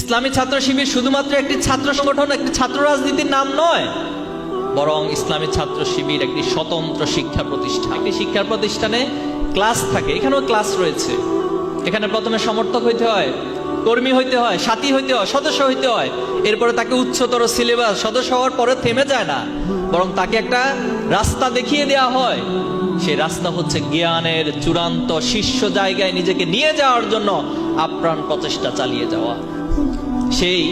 ইসলামী ছাত্র শিবির শুধুমাত্র একটি ছাত্র সংগঠন, একটি ছাত্র রাজনীতির নাম নয়, বরং ইসলামী ছাত্র শিবির একটি স্বতন্ত্র শিক্ষা প্রতিষ্ঠান। একটি শিক্ষা প্রতিষ্ঠানে ক্লাস থাকে, এখানেও ক্লাস রয়েছে। এখানে প্রথমে সমর্থক হইতে হয়, কর্মী হইতে হয়, সাথী হইতে হয়, সদস্য হইতে হয়। এরপরে তাকে উচ্চতর সিলেবাস, সদস্য হওয়ার পরে থেমে যায় না, বরং তাকে একটা রাস্তা দেখিয়ে দেওয়া হয়। সেই রাস্তা হচ্ছে জ্ঞানের চূড়ান্ত শীর্ষ জায়গায় নিজেকে নিয়ে যাওয়ার জন্য আপ্রাণ প্রচেষ্টা চালিয়ে যাওয়া। সেই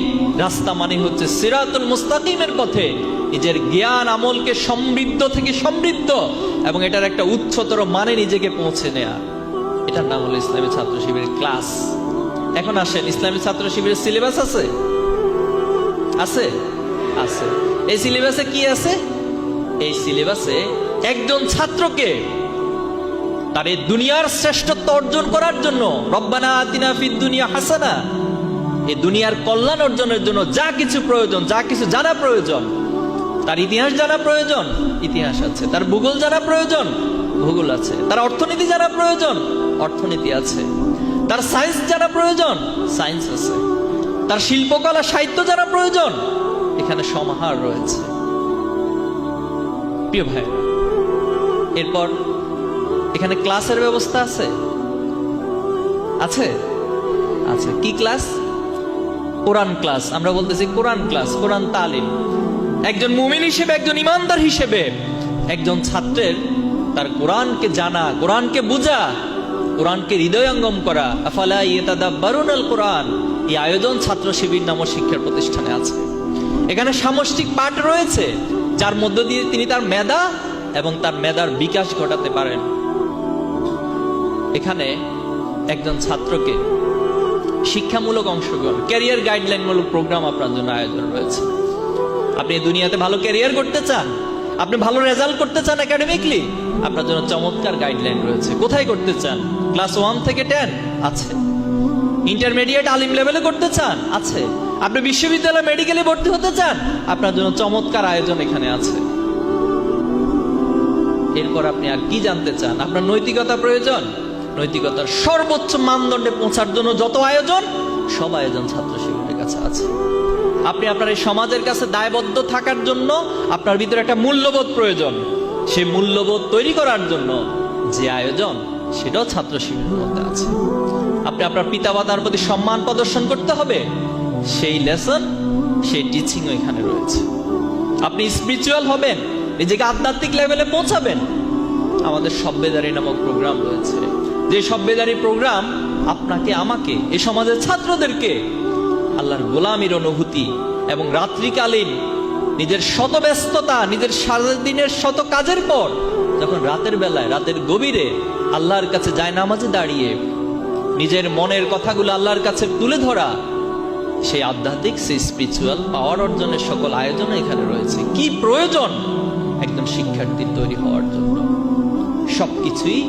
রাস্তা মানে হচ্ছে সিরাতুল মুস্তাকিমের পথে নিজের জ্ঞান আমলকে সমৃদ্ধ থেকে সমৃদ্ধ এবং এটার একটা উচ্চতর মানে নিজেকে পৌঁছে নেয়া। এটার নাম হলো ইসলামী ছাত্র শিবিরের ক্লাস। এখন আসেন, ইসলামী ছাত্র শিবিরের সিলেবাস আছে? আছে, আছে। এই সিলেবাসে কি আছে? এই সিলেবাসে একজন ছাত্রকে তার এই দুনিয়ার শ্রেষ্ঠত্ব অর্জন করার জন্য, রব্বানা আতিনা ফিদ দুনিয়া হাসানা, এই দুনিয়ার কল্যাণ অর্জনের জন্য যা কিছু প্রয়োজন, যা কিছু জানা প্রয়োজন, তার ইতিহাস জানা প্রয়োজন, ইতিহাস আছে। তার ভূগোল জানা প্রয়োজন, ভূগোল আছে। তার অর্থনীতি জানা প্রয়োজন, অর্থনীতি আছে। তার সায়েন্স জানা প্রয়োজন, সায়েন্স আছে। তার শিল্পকলা সাহিত্য জানা প্রয়োজন, এখানে সমাহার রয়েছে। প্রিয় ভাই, এরপর এখানে ক্লাসের ব্যবস্থা আছে, আছে, আছে। কি ক্লাস? কোরআন ক্লাস। আমরা বলতেছি কোরআন ক্লাস, কোরআন তালিম। একজন মুমিন হিসেবে, একজন ইমানদার হিসেবে একজন ছাত্রের তার কোরআনকে জানা, কোরআনকে বুঝা, কোরআনকে হৃদয়ঙ্গম করা, আফালা ইয়াতাদাব্বারুনাল কোরআন, এই আয়োজন ছাত্র শিবির নামক শিক্ষার প্রতিষ্ঠানে আছে। এখানে সামষ্টিক পাঠ রয়েছে, যার মধ্য দিয়ে তিনি তার মেধা এবং তার মেধার বিকাশ ঘটাতে পারেন। এখানে একজন ছাত্রকে শিক্ষামূলক অংশগ্রহণ, ক্যারিয়ার গাইডলাইন মূলক প্রোগ্রাম আপনার জন্য আয়োজন রয়েছে। আপনি দুনিয়াতে ভালো ক্যারিয়ার করতে চান, আপনি ভালো রেজাল্ট করতে চান একাডেমিকলি, আপনার জন্য চমৎকার গাইডলাইন রয়েছে। কোথায় করতে চান? ক্লাস 1 থেকে 10 আছে। ইন্টারমিডিয়েট আলিম লেভেলে করতে চান, আছে। আপনি বিশ্ববিদ্যালয় মেডিকেলে ভর্তি হতে চান, আপনার জন্য চমৎকার আয়োজন এখানে আছে। এরপর আপনি আর কি জানতে চান? আপনার নৈতিকতা প্রয়োজন, নৈতিকতার সর্বোচ্চ মানদণ্ডে পৌঁছার জন্য যত আয়োজন, সব আয়োজন ছাত্র শিবিরের কাছে আছে। আপনি আপনার এই সমাজের কাছে দায়বদ্ধ থাকার জন্য আপনার ভিতরে একটা মূল্যবোধ প্রয়োজন। সেই মূল্যবোধ তৈরি করার জন্য যে আয়োজন, সেটাও ছাত্র শিবিরের মধ্যে আছে। আপনি আপনার পিতামাতার প্রতি সম্মান প্রদর্শন করতে হবে, সেই লেসন, সেই টিচিং এখানে রয়েছে। আপনি স্পিরিচুয়াল হবেন, নিজেকে আধ্যাত্মিক লেভেলে পৌঁছাবেন, আমাদের সভ্যদারি নামক প্রোগ্রাম রয়েছে। যে সভ্যদারি প্রোগ্রাম আপনাকে, আমাকে, এই সমাজের ছাত্রদেরকে আল্লাহর গোলামির অনুভূতি এবং রাত্রিকালীন নিজের শত ব্যস্ততা, নিজের সারাদিনের শত কাজের পর যখন রাতের বেলায়, রাতের গভীরে আল্লাহর কাছে জায়নামাজে দাঁড়িয়ে নিজের মনের কথাগুলো আল্লাহর কাছে তুলে ধরা, সেই আধ্যাত্মিক, সেই স্পিরিচুয়াল পাওয়ার অর্জনের সকল আয়োজন এখানে রয়েছে। কি প্রয়োজন একজন শিক্ষার্থীর তৈরি হওয়ার জন্য? সবকিছুই